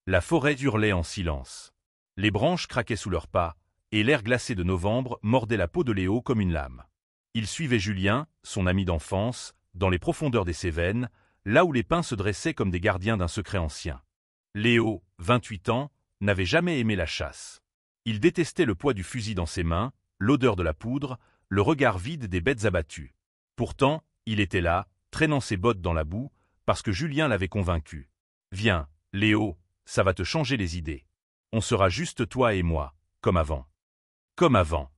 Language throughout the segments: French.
La forêt hurlait en silence. Les branches craquaient sous leurs pas, et l'air glacé de novembre mordait la peau de Léo comme une lame. Il suivait Julien, son ami d'enfance, dans les profondeurs des Cévennes, là où les pins se dressaient comme des gardiens d'un secret ancien. Léo, 28 ans, n'avait jamais aimé la chasse. Il détestait le poids du fusil dans ses mains, l'odeur de la poudre, le regard vide des bêtes abattues. Pourtant, il était là, traînant ses bottes dans la boue, parce que Julien l'avait convaincu. « Viens, Léo, ça va te changer les idées. On sera juste toi et moi, comme avant. » Comme avant.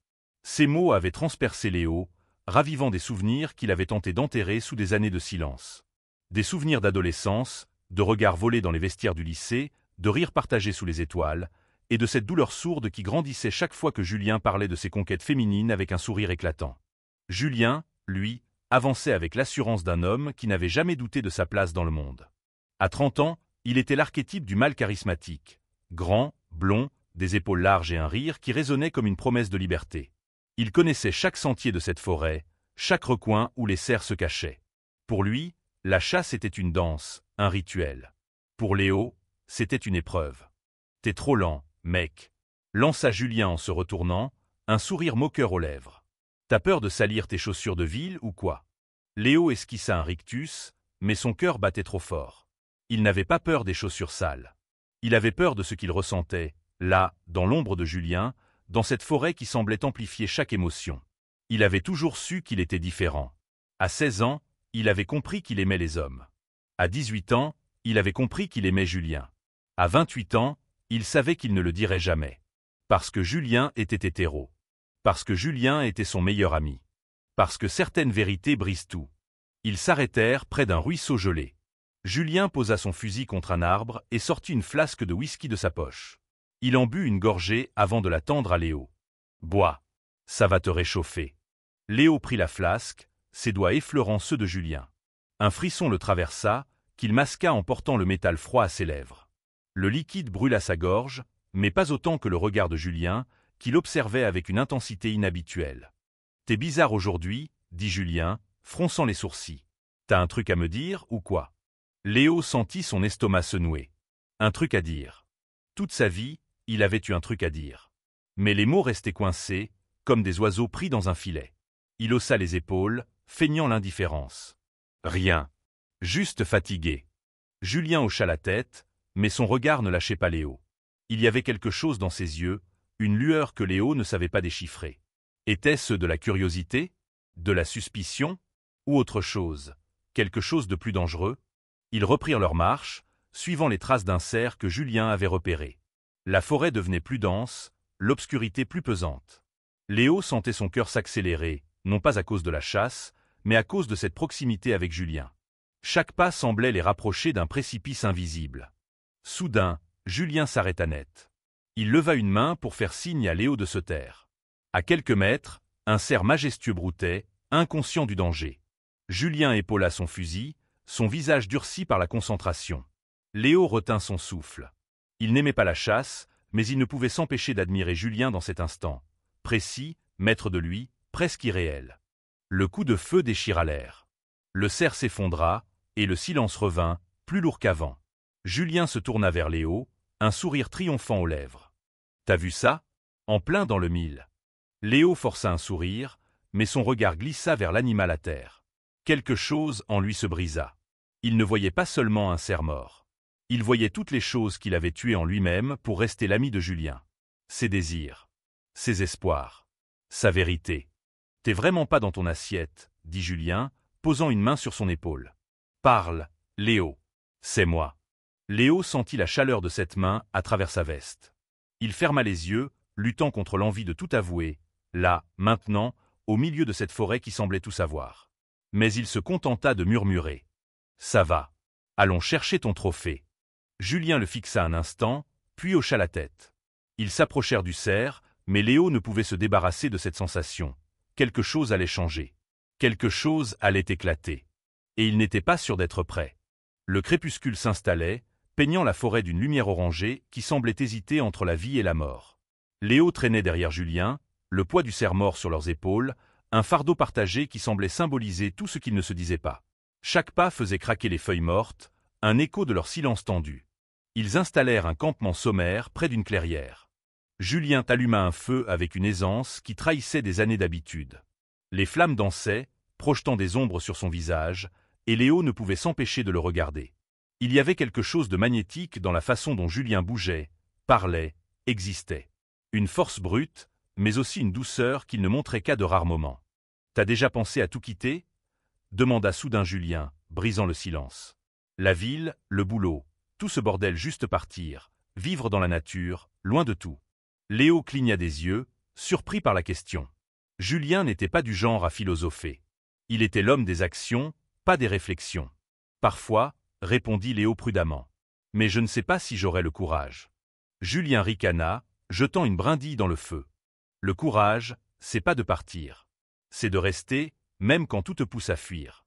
Ces mots avaient transpercé Léo, ravivant des souvenirs qu'il avait tenté d'enterrer sous des années de silence. Des souvenirs d'adolescence, de regards volés dans les vestiaires du lycée, de rires partagés sous les étoiles, et de cette douleur sourde qui grandissait chaque fois que Julien parlait de ses conquêtes féminines avec un sourire éclatant. Julien, lui, avançait avec l'assurance d'un homme qui n'avait jamais douté de sa place dans le monde. À 30 ans, il était l'archétype du mâle charismatique. Grand, blond, des épaules larges et un rire qui résonnait comme une promesse de liberté. Il connaissait chaque sentier de cette forêt, chaque recoin où les cerfs se cachaient. Pour lui, la chasse était une danse, un rituel. Pour Léo, c'était une épreuve. « T'es trop lent, mec », lança Julien en se retournant, un sourire moqueur aux lèvres. « T'as peur de salir tes chaussures de ville ou quoi ?» Léo esquissa un rictus, mais son cœur battait trop fort. Il n'avait pas peur des chaussures sales. Il avait peur de ce qu'il ressentait, là, dans l'ombre de Julien, dans cette forêt qui semblait amplifier chaque émotion. Il avait toujours su qu'il était différent. À 16 ans, il avait compris qu'il aimait les hommes. À 18 ans, il avait compris qu'il aimait Julien. À 28 ans, il savait qu'il ne le dirait jamais. Parce que Julien était hétéro. Parce que Julien était son meilleur ami. Parce que certaines vérités brisent tout. Ils s'arrêtèrent près d'un ruisseau gelé. Julien posa son fusil contre un arbre et sortit une flasque de whisky de sa poche. Il en but une gorgée avant de la tendre à Léo. « Bois, ça va te réchauffer. » Léo prit la flasque, ses doigts effleurant ceux de Julien. Un frisson le traversa, qu'il masqua en portant le métal froid à ses lèvres. Le liquide brûla sa gorge, mais pas autant que le regard de Julien, qui l'observait avec une intensité inhabituelle. « T'es bizarre aujourd'hui, » dit Julien, fronçant les sourcils. « T'as un truc à me dire ou quoi ?» Léo sentit son estomac se nouer. Un truc à dire. Toute sa vie, il avait eu un truc à dire. Mais les mots restaient coincés, comme des oiseaux pris dans un filet. Il haussa les épaules, feignant l'indifférence. Rien. Juste fatigué. Julien hocha la tête, mais son regard ne lâchait pas Léo. Il y avait quelque chose dans ses yeux, une lueur que Léo ne savait pas déchiffrer. Était-ce de la curiosité, de la suspicion, ou autre chose, quelque chose de plus dangereux? Ils reprirent leur marche, suivant les traces d'un cerf que Julien avait repéré. La forêt devenait plus dense, l'obscurité plus pesante. Léo sentait son cœur s'accélérer, non pas à cause de la chasse, mais à cause de cette proximité avec Julien. Chaque pas semblait les rapprocher d'un précipice invisible. Soudain, Julien s'arrêta net. Il leva une main pour faire signe à Léo de se taire. À quelques mètres, un cerf majestueux broutait, inconscient du danger. Julien épaula son fusil, son visage durci par la concentration. Léo retint son souffle. Il n'aimait pas la chasse, mais il ne pouvait s'empêcher d'admirer Julien dans cet instant. Précis, maître de lui, presque irréel. Le coup de feu déchira l'air. Le cerf s'effondra, et le silence revint, plus lourd qu'avant. Julien se tourna vers Léo, un sourire triomphant aux lèvres. « T'as vu ça ? En plein dans le mille. » Léo força un sourire, mais son regard glissa vers l'animal à terre. Quelque chose en lui se brisa. Il ne voyait pas seulement un cerf mort. Il voyait toutes les choses qu'il avait tuées en lui-même pour rester l'ami de Julien. Ses désirs, ses espoirs, sa vérité. « T'es vraiment pas dans ton assiette, » dit Julien, posant une main sur son épaule. « Parle, Léo. C'est moi. » Léo sentit la chaleur de cette main à travers sa veste. Il ferma les yeux, luttant contre l'envie de tout avouer, là, maintenant, au milieu de cette forêt qui semblait tout savoir. Mais il se contenta de murmurer. « Ça va. Allons chercher ton trophée. » Julien le fixa un instant, puis hocha la tête. Ils s'approchèrent du cerf, mais Léo ne pouvait se débarrasser de cette sensation. Quelque chose allait changer. Quelque chose allait éclater. Et il n'était pas sûr d'être prêt. Le crépuscule s'installait, peignant la forêt d'une lumière orangée qui semblait hésiter entre la vie et la mort. Léo traînait derrière Julien, le poids du cerf mort sur leurs épaules, un fardeau partagé qui semblait symboliser tout ce qu'ils ne se disaient pas. Chaque pas faisait craquer les feuilles mortes, un écho de leur silence tendu. Ils installèrent un campement sommaire près d'une clairière. Julien alluma un feu avec une aisance qui trahissait des années d'habitude. Les flammes dansaient, projetant des ombres sur son visage, et Léo ne pouvait s'empêcher de le regarder. Il y avait quelque chose de magnétique dans la façon dont Julien bougeait, parlait, existait. Une force brute, mais aussi une douceur qu'il ne montrait qu'à de rares moments. « T'as déjà pensé à tout quitter » demanda soudain Julien, brisant le silence. La ville, le boulot, tout ce bordel juste partir, vivre dans la nature, loin de tout. Léo cligna des yeux, surpris par la question. Julien n'était pas du genre à philosopher. Il était l'homme des actions, pas des réflexions. Parfois, répondit Léo prudemment. Mais je ne sais pas si j'aurai le courage. Julien ricana, jetant une brindille dans le feu. Le courage, c'est pas de partir. C'est de rester, même quand tout te pousse à fuir.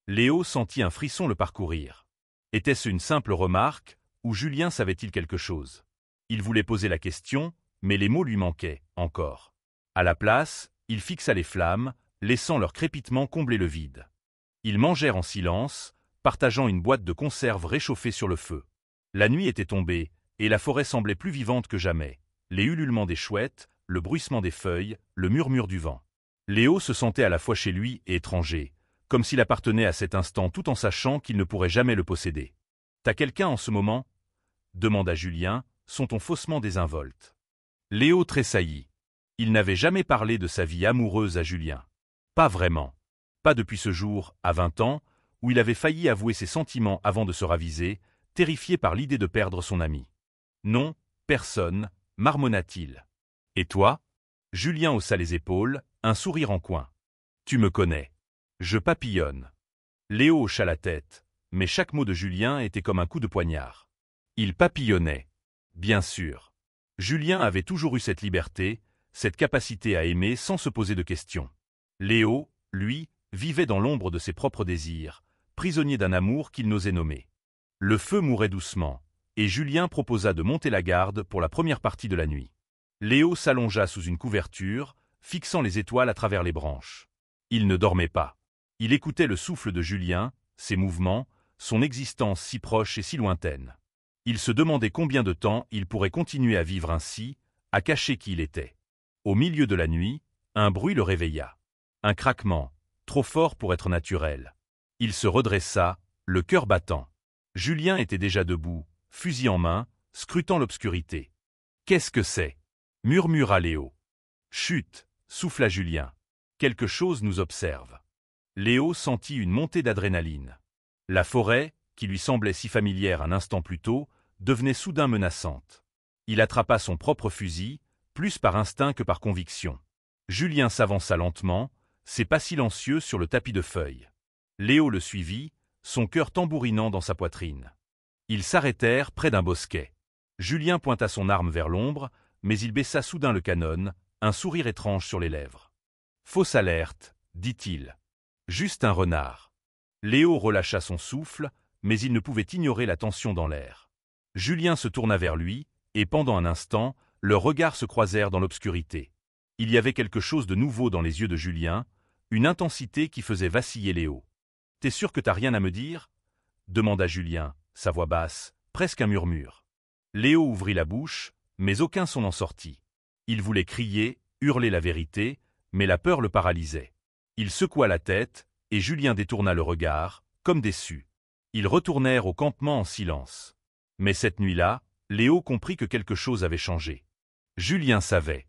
Léo sentit un frisson le parcourir. Était-ce une simple remarque, ou Julien savait-il quelque chose? Il voulait poser la question, mais les mots lui manquaient, encore. À la place, il fixa les flammes, laissant leur crépitement combler le vide. Ils mangèrent en silence, partageant une boîte de conserve réchauffée sur le feu. La nuit était tombée, et la forêt semblait plus vivante que jamais. Les ululements des chouettes, le bruissement des feuilles, le murmure du vent. Léo se sentait à la fois chez lui et étranger, comme s'il appartenait à cet instant tout en sachant qu'il ne pourrait jamais le posséder. « T'as quelqu'un en ce moment » demanda Julien, son ton faussement désinvolte. Léo tressaillit. Il n'avait jamais parlé de sa vie amoureuse à Julien. Pas vraiment. Pas depuis ce jour, à 20 ans, où il avait failli avouer ses sentiments avant de se raviser, terrifié par l'idée de perdre son ami. Non, personne, marmonna-t-il. Et toi? Julien haussa les épaules, un sourire en coin. Tu me connais. Je papillonne. Léo hocha la tête, mais chaque mot de Julien était comme un coup de poignard. Il papillonnait. Bien sûr. Julien avait toujours eu cette liberté, cette capacité à aimer sans se poser de questions. Léo, lui, vivait dans l'ombre de ses propres désirs, prisonnier d'un amour qu'il n'osait nommer. Le feu mourait doucement, et Julien proposa de monter la garde pour la première partie de la nuit. Léo s'allongea sous une couverture, fixant les étoiles à travers les branches. Il ne dormait pas. Il écoutait le souffle de Julien, ses mouvements, son existence si proche et si lointaine. Il se demandait combien de temps il pourrait continuer à vivre ainsi, à cacher qui il était. Au milieu de la nuit, un bruit le réveilla. Un craquement, trop fort pour être naturel. Il se redressa, le cœur battant. Julien était déjà debout, fusil en main, scrutant l'obscurité. « Qu'est-ce que c'est » murmura Léo. « Chut » souffla Julien. « Quelque chose nous observe. » Léo sentit une montée d'adrénaline. La forêt, qui lui semblait si familière un instant plus tôt, devenait soudain menaçante. Il attrapa son propre fusil, plus par instinct que par conviction. Julien s'avança lentement, ses pas silencieux sur le tapis de feuilles. Léo le suivit, son cœur tambourinant dans sa poitrine. Ils s'arrêtèrent près d'un bosquet. Julien pointa son arme vers l'ombre, mais il baissa soudain le canon, un sourire étrange sur les lèvres. « Fausse alerte » dit-il. « Juste un renard. » Léo relâcha son souffle, mais il ne pouvait ignorer la tension dans l'air. Julien se tourna vers lui, et pendant un instant, leurs regards se croisèrent dans l'obscurité. Il y avait quelque chose de nouveau dans les yeux de Julien, une intensité qui faisait vaciller Léo. « T'es sûr que t'as rien à me dire » demanda Julien, sa voix basse, presque un murmure. Léo ouvrit la bouche, mais aucun son n'en sortit. Il voulait crier, hurler la vérité, mais la peur le paralysait. Il secoua la tête, et Julien détourna le regard, comme déçu. Ils retournèrent au campement en silence. Mais cette nuit-là, Léo comprit que quelque chose avait changé. Julien savait.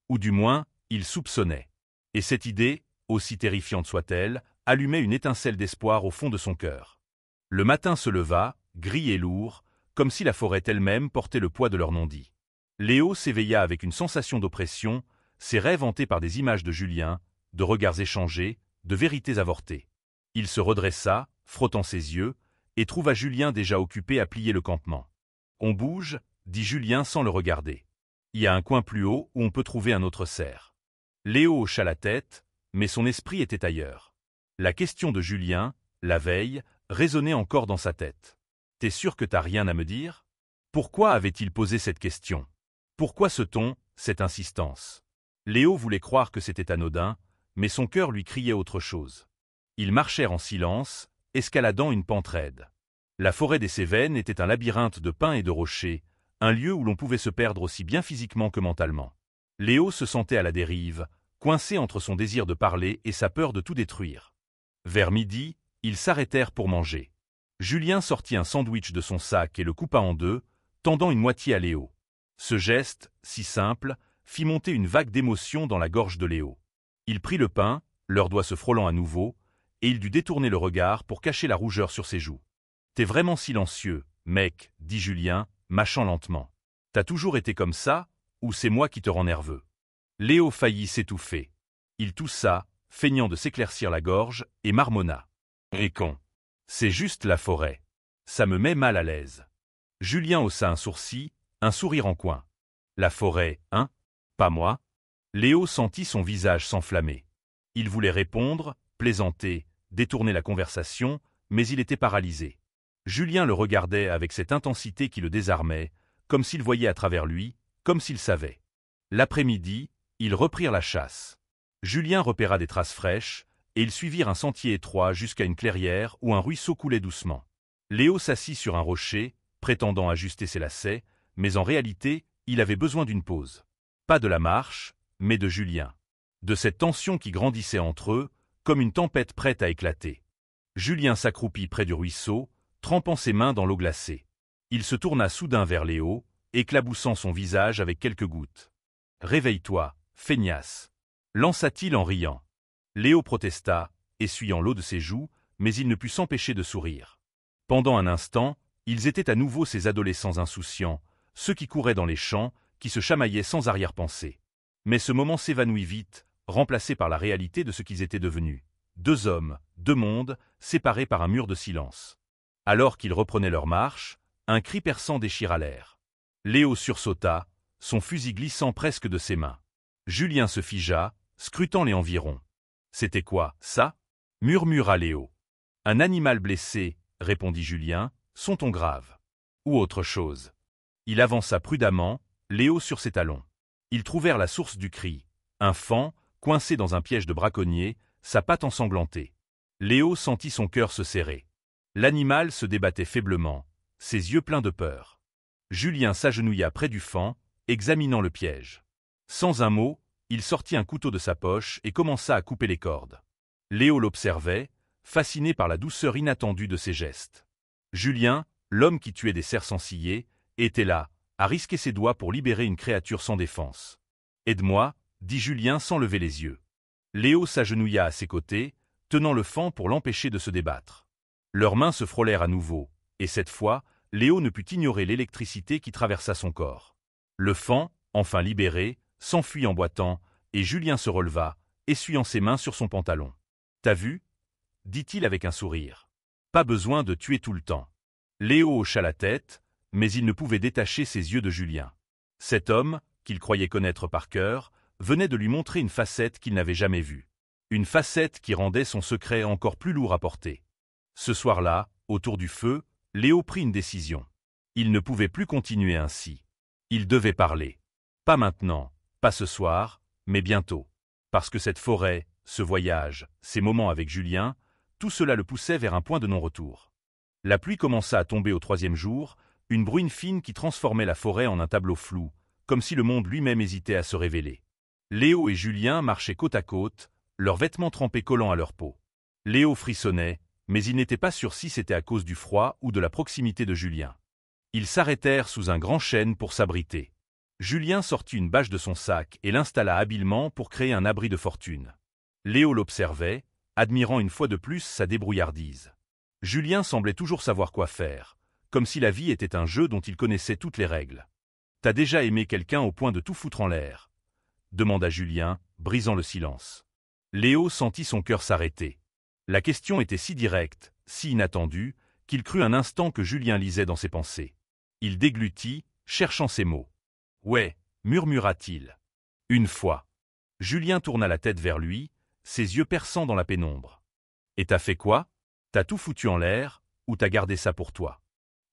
Ou du moins, il soupçonnait. Et cette idée, aussi terrifiante soit-elle, allumait une étincelle d'espoir au fond de son cœur. Le matin se leva, gris et lourd, comme si la forêt elle-même portait le poids de leur non-dit. Léo s'éveilla avec une sensation d'oppression, ses rêves hantés par des images de Julien, de regards échangés, de vérités avortées. Il se redressa, frottant ses yeux, et trouva Julien déjà occupé à plier le campement. « On bouge » dit Julien sans le regarder. « Il y a un coin plus haut où on peut trouver un autre cerf. » Léo hocha la tête, mais son esprit était ailleurs. La question de Julien, la veille, résonnait encore dans sa tête. « T'es sûr que t'as rien à me dire » Pourquoi avait-il posé cette question? Pourquoi ce ton, cette insistance? Léo voulait croire que c'était anodin, mais son cœur lui criait autre chose. Ils marchèrent en silence, escaladant une pente raide. La forêt des Cévennes était un labyrinthe de pins et de rochers, un lieu où l'on pouvait se perdre aussi bien physiquement que mentalement. Léo se sentait à la dérive, coincé entre son désir de parler et sa peur de tout détruire. Vers midi, ils s'arrêtèrent pour manger. Julien sortit un sandwich de son sac et le coupa en deux, tendant une moitié à Léo. Ce geste, si simple, fit monter une vague d'émotion dans la gorge de Léo. Il prit le pain, leurs doigts se frôlant à nouveau, et il dut détourner le regard pour cacher la rougeur sur ses joues. « T'es vraiment silencieux, mec, dit Julien, mâchant lentement. T'as toujours été comme ça, ou c'est moi qui te rends nerveux ?» Léo faillit s'étouffer. Il toussa, feignant de s'éclaircir la gorge, et marmonna. « Et con. C'est juste la forêt. Ça me met mal à l'aise. » Julien haussa un sourcil, un sourire en coin. « La forêt, hein? Pas moi ?» Léo sentit son visage s'enflammer. Il voulait répondre, plaisanter, détourner la conversation, mais il était paralysé. Julien le regardait avec cette intensité qui le désarmait, comme s'il voyait à travers lui, comme s'il savait. L'après-midi, ils reprirent la chasse. Julien repéra des traces fraîches, et ils suivirent un sentier étroit jusqu'à une clairière où un ruisseau coulait doucement. Léo s'assit sur un rocher, prétendant ajuster ses lacets, mais en réalité, il avait besoin d'une pause. Pas de la marche, mais de Julien. De cette tension qui grandissait entre eux, comme une tempête prête à éclater. Julien s'accroupit près du ruisseau, trempant ses mains dans l'eau glacée. Il se tourna soudain vers Léo, éclaboussant son visage avec quelques gouttes. « Réveille-toi, feignasse !» lança-t-il en riant. Léo protesta, essuyant l'eau de ses joues, mais il ne put s'empêcher de sourire. Pendant un instant, ils étaient à nouveau ces adolescents insouciants, ceux qui couraient dans les champs, qui se chamaillaient sans arrière-pensée. Mais ce moment s'évanouit vite, remplacé par la réalité de ce qu'ils étaient devenus. Deux hommes, deux mondes, séparés par un mur de silence. Alors qu'ils reprenaient leur marche, un cri perçant déchira l'air. Léo sursauta, son fusil glissant presque de ses mains. Julien se figea, scrutant les environs. « C'était quoi, ça ?» murmura Léo. « Un animal blessé, » répondit Julien, « sont-on grave ?»« Ou autre chose. » Il avança prudemment, Léo sur ses talons. Ils trouvèrent la source du cri, un faon, coincé dans un piège de braconnier, sa patte ensanglantée. Léo sentit son cœur se serrer. L'animal se débattait faiblement, ses yeux pleins de peur. Julien s'agenouilla près du faon, examinant le piège. Sans un mot, il sortit un couteau de sa poche et commença à couper les cordes. Léo l'observait, fasciné par la douceur inattendue de ses gestes. Julien, l'homme qui tuait des cerfs sansillés, était là, à risquer ses doigts pour libérer une créature sans défense. « Aide-moi » dit Julien sans lever les yeux. Léo s'agenouilla à ses côtés, tenant le faon pour l'empêcher de se débattre. Leurs mains se frôlèrent à nouveau, et cette fois, Léo ne put ignorer l'électricité qui traversa son corps. Le faon, enfin libéré, s'enfuit en boitant, et Julien se releva, essuyant ses mains sur son pantalon. « T'as vu » dit-il avec un sourire. « Pas besoin de tuer tout le temps. » Léo hocha la tête, mais il ne pouvait détacher ses yeux de Julien. Cet homme, qu'il croyait connaître par cœur, venait de lui montrer une facette qu'il n'avait jamais vue. Une facette qui rendait son secret encore plus lourd à porter. Ce soir-là, autour du feu, Léo prit une décision. Il ne pouvait plus continuer ainsi. Il devait parler. Pas maintenant, pas ce soir, mais bientôt. Parce que cette forêt, ce voyage, ces moments avec Julien, tout cela le poussait vers un point de non-retour. La pluie commença à tomber au 3e jour, une bruine fine qui transformait la forêt en un tableau flou, comme si le monde lui-même hésitait à se révéler. Léo et Julien marchaient côte à côte, leurs vêtements trempés collant à leur peau. Léo frissonnait, mais il n'était pas sûr si c'était à cause du froid ou de la proximité de Julien. Ils s'arrêtèrent sous un grand chêne pour s'abriter. Julien sortit une bâche de son sac et l'installa habilement pour créer un abri de fortune. Léo l'observait, admirant une fois de plus sa débrouillardise. Julien semblait toujours savoir quoi faire, comme si la vie était un jeu dont il connaissait toutes les règles. « T'as déjà aimé quelqu'un au point de tout foutre en l'air ?» demanda Julien, brisant le silence. Léo sentit son cœur s'arrêter. La question était si directe, si inattendue, qu'il crut un instant que Julien lisait dans ses pensées. Il déglutit, cherchant ses mots. « Ouais, » murmura-t-il. « Une fois. » Julien tourna la tête vers lui, ses yeux perçants dans la pénombre. « Et t'as fait quoi? T'as tout foutu en l'air, ou t'as gardé ça pour toi ?»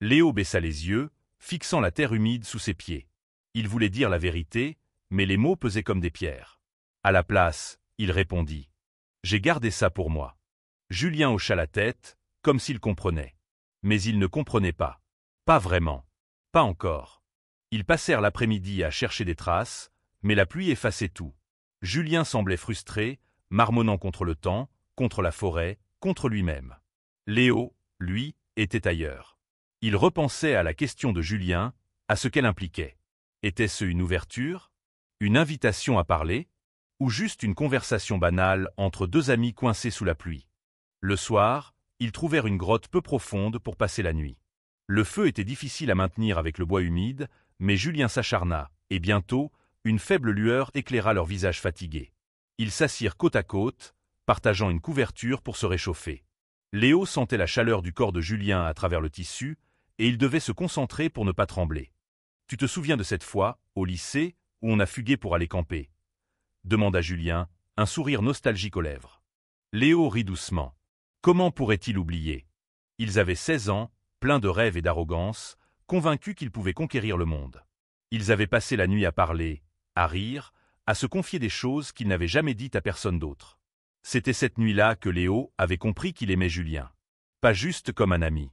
Léo baissa les yeux, fixant la terre humide sous ses pieds. Il voulait dire la vérité, mais les mots pesaient comme des pierres. À la place, il répondit. « J'ai gardé ça pour moi. » Julien hocha la tête, comme s'il comprenait. Mais ils ne comprenaient pas. Pas vraiment. Pas encore. Ils passèrent l'après-midi à chercher des traces, mais la pluie effaçait tout. Julien semblait frustré, marmonnant contre le temps, contre la forêt, contre lui-même. Léo, lui, était ailleurs. Il repensait à la question de Julien, à ce qu'elle impliquait. Était-ce une ouverture? Une invitation à parler? Ou juste une conversation banale entre deux amis coincés sous la pluie? Le soir, ils trouvèrent une grotte peu profonde pour passer la nuit. Le feu était difficile à maintenir avec le bois humide, mais Julien s'acharna, et bientôt, une faible lueur éclaira leurs visages fatigués. Ils s'assirent côte à côte, partageant une couverture pour se réchauffer. Léo sentait la chaleur du corps de Julien à travers le tissu, et il devait se concentrer pour ne pas trembler. « Tu te souviens de cette fois, au lycée, où on a fugué pour aller camper ?» demanda Julien, un sourire nostalgique aux lèvres. Léo rit doucement. Comment pourrait-il oublier? Ils avaient 16 ans, pleins de rêves et d'arrogance, convaincus qu'ils pouvaient conquérir le monde. Ils avaient passé la nuit à parler, à rire, à se confier des choses qu'ils n'avaient jamais dites à personne d'autre. C'était cette nuit-là que Léo avait compris qu'il aimait Julien. Pas juste comme un ami,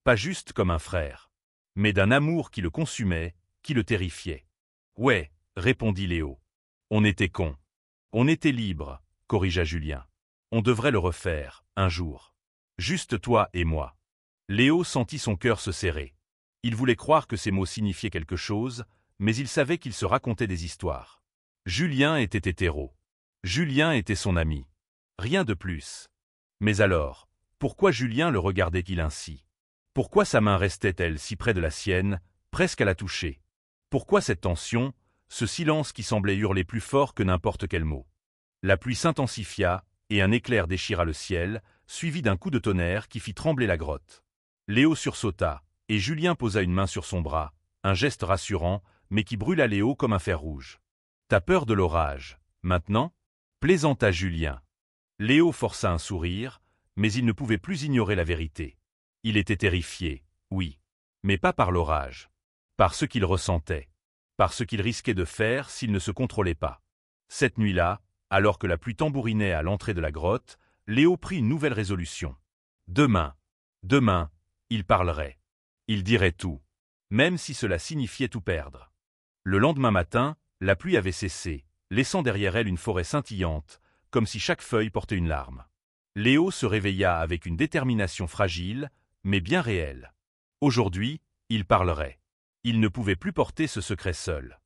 pas juste comme un frère, mais d'un amour qui le consumait, qui le terrifiait. « Ouais, » répondit Léo. « On était cons. On était libres, » corrigea Julien. « On devrait le refaire, un jour. Juste toi et moi. » Léo sentit son cœur se serrer. Il voulait croire que ces mots signifiaient quelque chose, mais il savait qu'ils se racontaient des histoires. Julien était hétéro. Julien était son ami. Rien de plus. Mais alors, pourquoi Julien le regardait-il ainsi? Pourquoi sa main restait-elle si près de la sienne, presque à la toucher? Pourquoi cette tension, ce silence qui semblait hurler plus fort que n'importe quel mot? La pluie s'intensifia, et un éclair déchira le ciel, suivi d'un coup de tonnerre qui fit trembler la grotte. Léo sursauta, et Julien posa une main sur son bras, un geste rassurant, mais qui brûla Léo comme un fer rouge. « T'as peur de l'orage, maintenant ?» plaisanta Julien. Léo força un sourire, mais il ne pouvait plus ignorer la vérité. Il était terrifié, oui, mais pas par l'orage, par ce qu'il ressentait, par ce qu'il risquait de faire s'il ne se contrôlait pas. Cette nuit-là, alors que la pluie tambourinait à l'entrée de la grotte, Léo prit une nouvelle résolution. Demain, il parlerait. Il dirait tout, même si cela signifiait tout perdre. Le lendemain matin, la pluie avait cessé, laissant derrière elle une forêt scintillante, comme si chaque feuille portait une larme. Léo se réveilla avec une détermination fragile, mais bien réelle. Aujourd'hui, il parlerait. Il ne pouvait plus porter ce secret seul.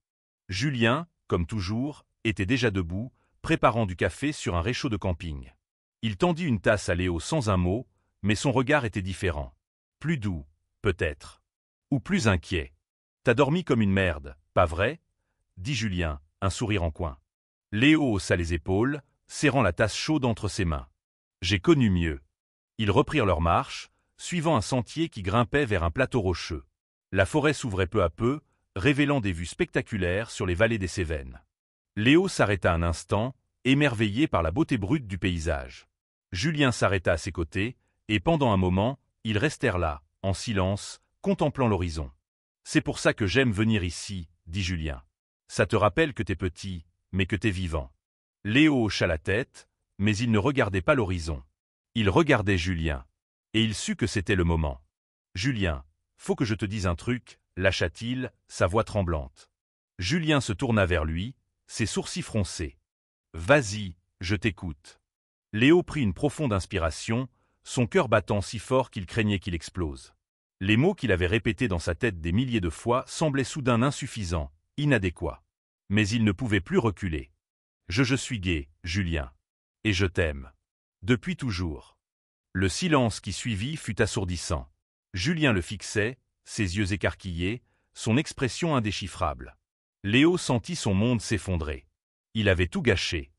Julien, comme toujours, était déjà debout, préparant du café sur un réchaud de camping. Il tendit une tasse à Léo sans un mot, mais son regard était différent. Plus doux, peut-être. Ou plus inquiet. « T'as dormi comme une merde, pas vrai ?» dit Julien, un sourire en coin. Léo haussa les épaules, serrant la tasse chaude entre ses mains. « J'ai connu mieux. » Ils reprirent leur marche, suivant un sentier qui grimpait vers un plateau rocheux. La forêt s'ouvrait peu à peu, révélant des vues spectaculaires sur les vallées des Cévennes. Léo s'arrêta un instant, émerveillé par la beauté brute du paysage. Julien s'arrêta à ses côtés, et pendant un moment, ils restèrent là, en silence, contemplant l'horizon. « C'est pour ça que j'aime venir ici, » dit Julien. « Ça te rappelle que t'es petit, mais que t'es vivant. » Léo hocha la tête, mais il ne regardait pas l'horizon. Il regardait Julien. Et il sut que c'était le moment. « Julien, faut que je te dise un truc, » lâcha-t-il, sa voix tremblante. Julien se tourna vers lui, ses sourcils froncés. « Vas-y, je t'écoute. » Léo prit une profonde inspiration, son cœur battant si fort qu'il craignait qu'il explose. Les mots qu'il avait répétés dans sa tête des milliers de fois semblaient soudain insuffisants, inadéquats. Mais il ne pouvait plus reculer. « Je suis gai, Julien. Et je t'aime. Depuis toujours. » Le silence qui suivit fut assourdissant. Julien le fixait, ses yeux écarquillés, son expression indéchiffrable. Léo sentit son monde s'effondrer. Il avait tout gâché.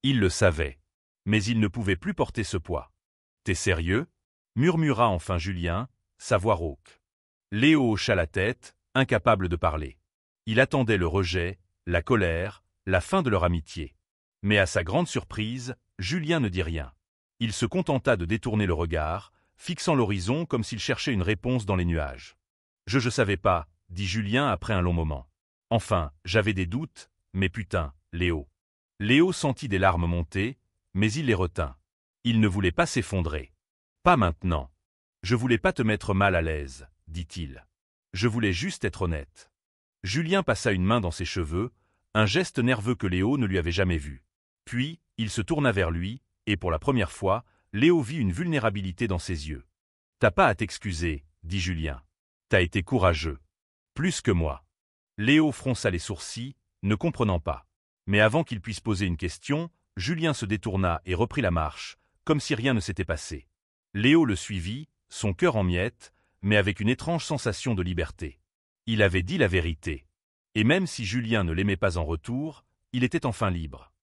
Il le savait. Mais il ne pouvait plus porter ce poids. « T'es sérieux ?» murmura enfin Julien, sa voix rauque. Léo hocha la tête, incapable de parler. Il attendait le rejet, la colère, la fin de leur amitié. Mais à sa grande surprise, Julien ne dit rien. Il se contenta de détourner le regard, fixant l'horizon comme s'il cherchait une réponse dans les nuages. « Je savais pas, » dit Julien après un long moment. « Enfin, j'avais des doutes, mais putain, Léo. » Léo sentit des larmes monter, mais il les retint. Il ne voulait pas s'effondrer. Pas maintenant. Je voulais pas te mettre mal à l'aise, dit-il. Je voulais juste être honnête. Julien passa une main dans ses cheveux, un geste nerveux que Léo ne lui avait jamais vu. Puis, il se tourna vers lui, et pour la première fois, Léo vit une vulnérabilité dans ses yeux. T'as pas à t'excuser, dit Julien. T'as été courageux. Plus que moi. Léo fronça les sourcils, ne comprenant pas. Mais avant qu'il puisse poser une question, Julien se détourna et reprit la marche, comme si rien ne s'était passé. Léo le suivit, son cœur en miettes, mais avec une étrange sensation de liberté. Il avait dit la vérité. Et même si Julien ne l'aimait pas en retour, il était enfin libre.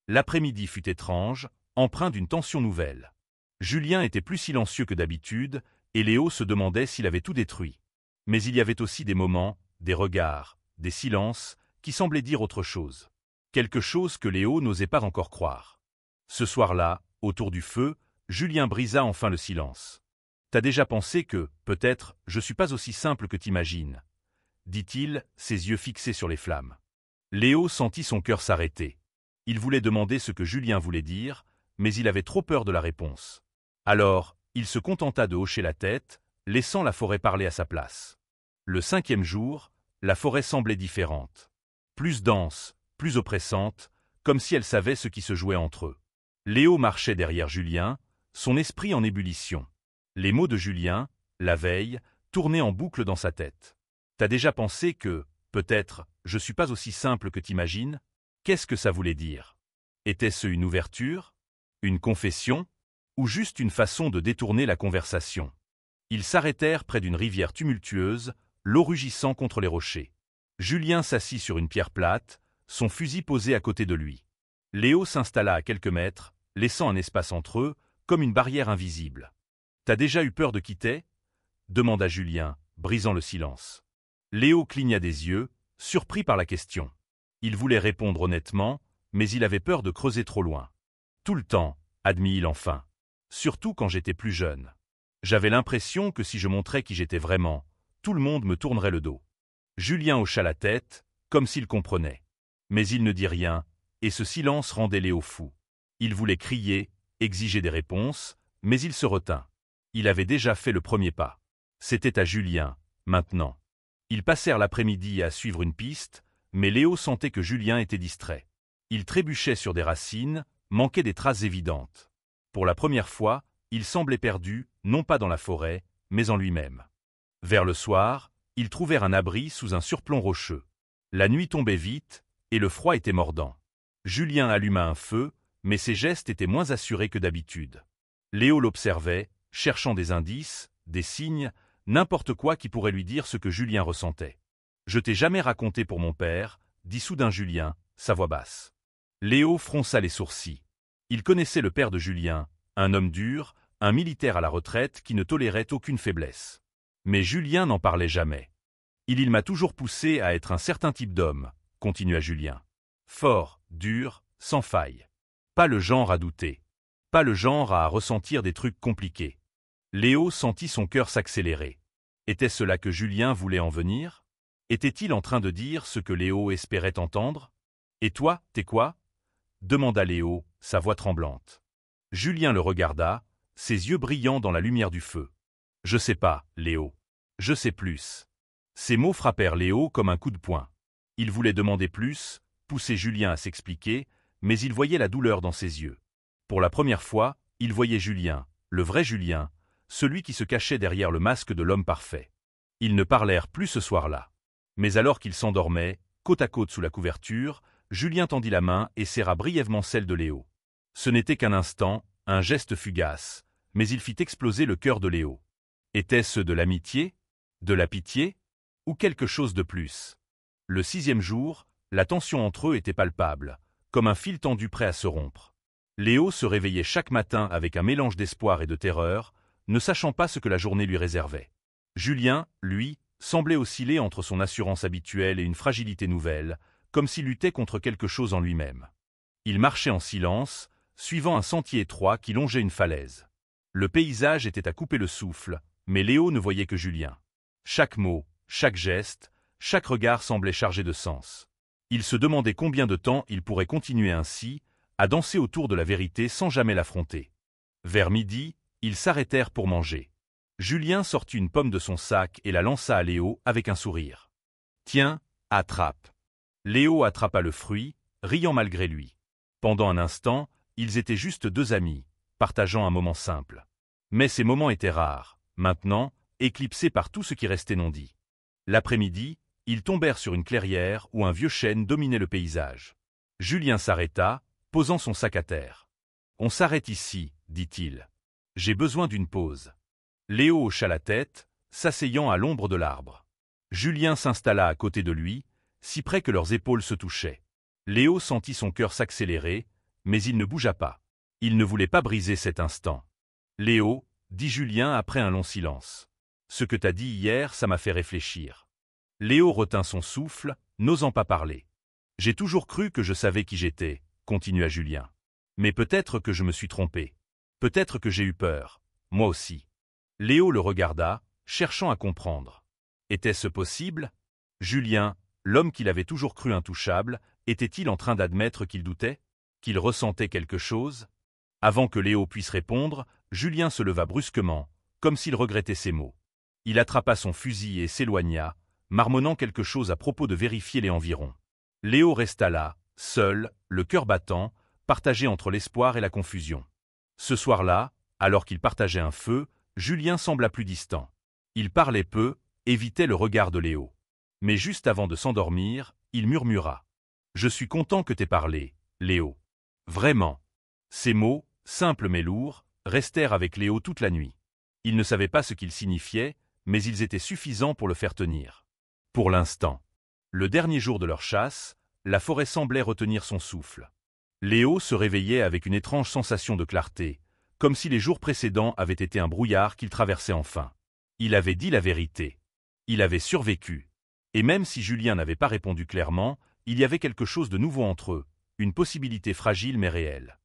L'après-midi fut étrange, empreint d'une tension nouvelle. Julien était plus silencieux que d'habitude, et Léo se demandait s'il avait tout détruit. Mais il y avait aussi des moments, des regards, des silences, qui semblaient dire autre chose. Quelque chose que Léo n'osait pas encore croire. Ce soir-là, autour du feu, Julien brisa enfin le silence. « T'as déjà pensé que, peut-être, je suis pas aussi simple que t'imagines » dit-il, ses yeux fixés sur les flammes. Léo sentit son cœur s'arrêter. Il voulait demander ce que Julien voulait dire, mais il avait trop peur de la réponse. Alors, il se contenta de hocher la tête, laissant la forêt parler à sa place. Le 5e jour, la forêt semblait différente. Plus dense, plus oppressante, comme si elle savait ce qui se jouait entre eux. Léo marchait derrière Julien, son esprit en ébullition. Les mots de Julien, la veille, tournaient en boucle dans sa tête. T'as déjà pensé que, peut-être, je suis pas aussi simple que t'imagines ? Qu'est-ce que ça voulait dire ? Était-ce une ouverture ? Une confession ? Ou juste une façon de détourner la conversation ? Ils s'arrêtèrent près d'une rivière tumultueuse, l'eau rugissant contre les rochers. Julien s'assit sur une pierre plate, son fusil posé à côté de lui. Léo s'installa à quelques mètres, laissant un espace entre eux, comme une barrière invisible. « T'as déjà eu peur de quitter ?» demanda Julien, brisant le silence. Léo cligna des yeux, surpris par la question. Il voulait répondre honnêtement, mais il avait peur de creuser trop loin. « Tout le temps, admit-il enfin. Surtout quand j'étais plus jeune. J'avais l'impression que si je montrais qui j'étais vraiment, tout le monde me tournerait le dos. » Julien hocha la tête, comme s'il comprenait. Mais il ne dit rien, et ce silence rendait Léo fou. Il voulait crier, exiger des réponses, mais il se retint. Il avait déjà fait le premier pas. C'était à Julien, maintenant. Ils passèrent l'après-midi à suivre une piste, mais Léo sentait que Julien était distrait. Il trébuchait sur des racines, manquait des traces évidentes. Pour la première fois, il semblait perdu, non pas dans la forêt, mais en lui-même. Vers le soir, ils trouvèrent un abri sous un surplomb rocheux. La nuit tombait vite, et le froid était mordant. Julien alluma un feu, mais ses gestes étaient moins assurés que d'habitude. Léo l'observait, cherchant des indices, des signes, n'importe quoi qui pourrait lui dire ce que Julien ressentait. « Je t'ai jamais raconté pour mon père » dit soudain Julien, sa voix basse. Léo fronça les sourcils. Il connaissait le père de Julien, un homme dur, un militaire à la retraite qui ne tolérait aucune faiblesse. Mais Julien n'en parlait jamais. « Il m'a toujours poussé à être un certain type d'homme » continua Julien. « Fort, dur, sans faille. Pas le genre à douter. Pas le genre à ressentir des trucs compliqués. » Léo sentit son cœur s'accélérer. Était-ce là que Julien voulait en venir ? Était-il en train de dire ce que Léo espérait entendre ? « Et toi, t'es quoi » demanda Léo, sa voix tremblante. Julien le regarda, ses yeux brillants dans la lumière du feu. « Je sais pas, Léo. Je sais plus. » Ces mots frappèrent Léo comme un coup de poing. Il voulait demander plus, pousser Julien à s'expliquer, mais il voyait la douleur dans ses yeux. Pour la première fois, il voyait Julien, le vrai Julien, celui qui se cachait derrière le masque de l'homme parfait. Ils ne parlèrent plus ce soir-là. Mais alors qu'ils s'endormaient, côte à côte sous la couverture, Julien tendit la main et serra brièvement celle de Léo. Ce n'était qu'un instant, un geste fugace, mais il fit exploser le cœur de Léo. Était-ce de l'amitié ? De la pitié ? Ou quelque chose de plus ? Le 6e jour, la tension entre eux était palpable, comme un fil tendu prêt à se rompre. Léo se réveillait chaque matin avec un mélange d'espoir et de terreur, ne sachant pas ce que la journée lui réservait. Julien, lui, semblait osciller entre son assurance habituelle et une fragilité nouvelle, comme s'il luttait contre quelque chose en lui-même. Il marchait en silence, suivant un sentier étroit qui longeait une falaise. Le paysage était à couper le souffle, mais Léo ne voyait que Julien. Chaque mot, chaque geste, chaque regard semblait chargé de sens. Il se demandait combien de temps il pourrait continuer ainsi, à danser autour de la vérité sans jamais l'affronter. Vers midi, ils s'arrêtèrent pour manger. Julien sortit une pomme de son sac et la lança à Léo avec un sourire. « Tiens, attrape !» Léo attrapa le fruit, riant malgré lui. Pendant un instant, ils étaient juste deux amis, partageant un moment simple. Mais ces moments étaient rares, maintenant, éclipsés par tout ce qui restait non dit. L'après-midi, ils tombèrent sur une clairière où un vieux chêne dominait le paysage. Julien s'arrêta, posant son sac à terre. « On s'arrête ici, dit-il. J'ai besoin d'une pause. » Léo hocha la tête, s'asseyant à l'ombre de l'arbre. Julien s'installa à côté de lui, si près que leurs épaules se touchaient. Léo sentit son cœur s'accélérer, mais il ne bougea pas. Il ne voulait pas briser cet instant. « Léo, dit Julien après un long silence. Ce que t'as dit hier, ça m'a fait réfléchir. » Léo retint son souffle, n'osant pas parler. « J'ai toujours cru que je savais qui j'étais, » continua Julien. « Mais peut-être que je me suis trompé. Peut-être que j'ai eu peur, moi aussi. » Léo le regarda, cherchant à comprendre. Était-ce possible? Julien, l'homme qu'il avait toujours cru intouchable, était-il en train d'admettre qu'il doutait? Qu'il ressentait quelque chose? Avant que Léo puisse répondre, Julien se leva brusquement, comme s'il regrettait ses mots. Il attrapa son fusil et s'éloigna, marmonnant quelque chose à propos de vérifier les environs. Léo resta là, seul, le cœur battant, partagé entre l'espoir et la confusion. Ce soir-là, alors qu'il partageait un feu, Julien sembla plus distant. Il parlait peu, évitait le regard de Léo. Mais juste avant de s'endormir, il murmura. « Je suis content que t'aies parlé, Léo. Vraiment. » Ces mots, simples mais lourds, restèrent avec Léo toute la nuit. Il ne savait pas ce qu'ils signifiaient, mais ils étaient suffisants pour le faire tenir. Pour l'instant. Le dernier jour de leur chasse, la forêt semblait retenir son souffle. Léo se réveillait avec une étrange sensation de clarté, comme si les jours précédents avaient été un brouillard qu'il traversait enfin. Il avait dit la vérité. Il avait survécu. Et même si Julien n'avait pas répondu clairement, il y avait quelque chose de nouveau entre eux, une possibilité fragile mais réelle.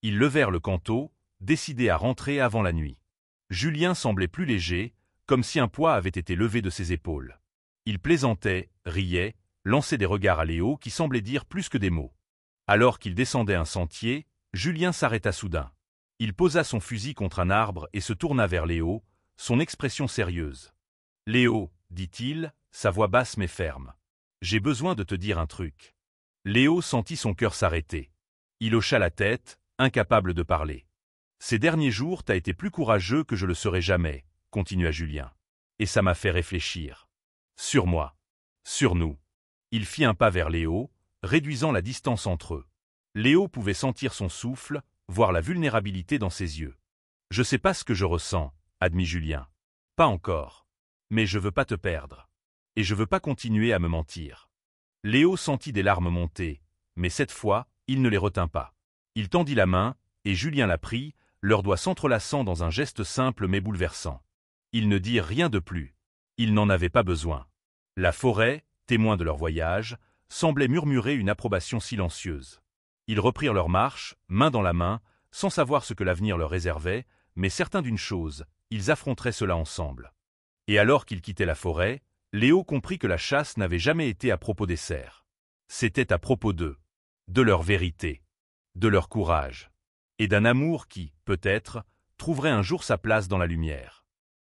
Ils levèrent le canteau, décidés à rentrer avant la nuit. Julien semblait plus léger, comme si un poids avait été levé de ses épaules. Il plaisantait, riait, lançait des regards à Léo qui semblaient dire plus que des mots. Alors qu'il descendait un sentier, Julien s'arrêta soudain. Il posa son fusil contre un arbre et se tourna vers Léo, son expression sérieuse. « Léo, dit-il, sa voix basse mais ferme. J'ai besoin de te dire un truc. » Léo sentit son cœur s'arrêter. Il hocha la tête, incapable de parler. « Ces derniers jours, t'as été plus courageux que je le serai jamais, » continua Julien. « Et ça m'a fait réfléchir. Sur moi. Sur nous. » Il fit un pas vers Léo, réduisant la distance entre eux. Léo pouvait sentir son souffle, voir la vulnérabilité dans ses yeux. « Je sais pas ce que je ressens, » admit Julien. « Pas encore. Mais je veux pas te perdre. Et je veux pas continuer à me mentir. » Léo sentit des larmes monter, mais cette fois, il ne les retint pas. Il tendit la main, et Julien la prit, leurs doigts s'entrelaçant dans un geste simple mais bouleversant. Ils ne dirent rien de plus. Ils n'en avaient pas besoin. La forêt, témoin de leur voyage, semblait murmurer une approbation silencieuse. Ils reprirent leur marche, main dans la main, sans savoir ce que l'avenir leur réservait, mais certains d'une chose, ils affronteraient cela ensemble. Et alors qu'ils quittaient la forêt, Léo comprit que la chasse n'avait jamais été à propos des cerfs. C'était à propos d'eux, de leur vérité, de leur courage, et d'un amour qui, peut-être, trouverait un jour sa place dans la lumière.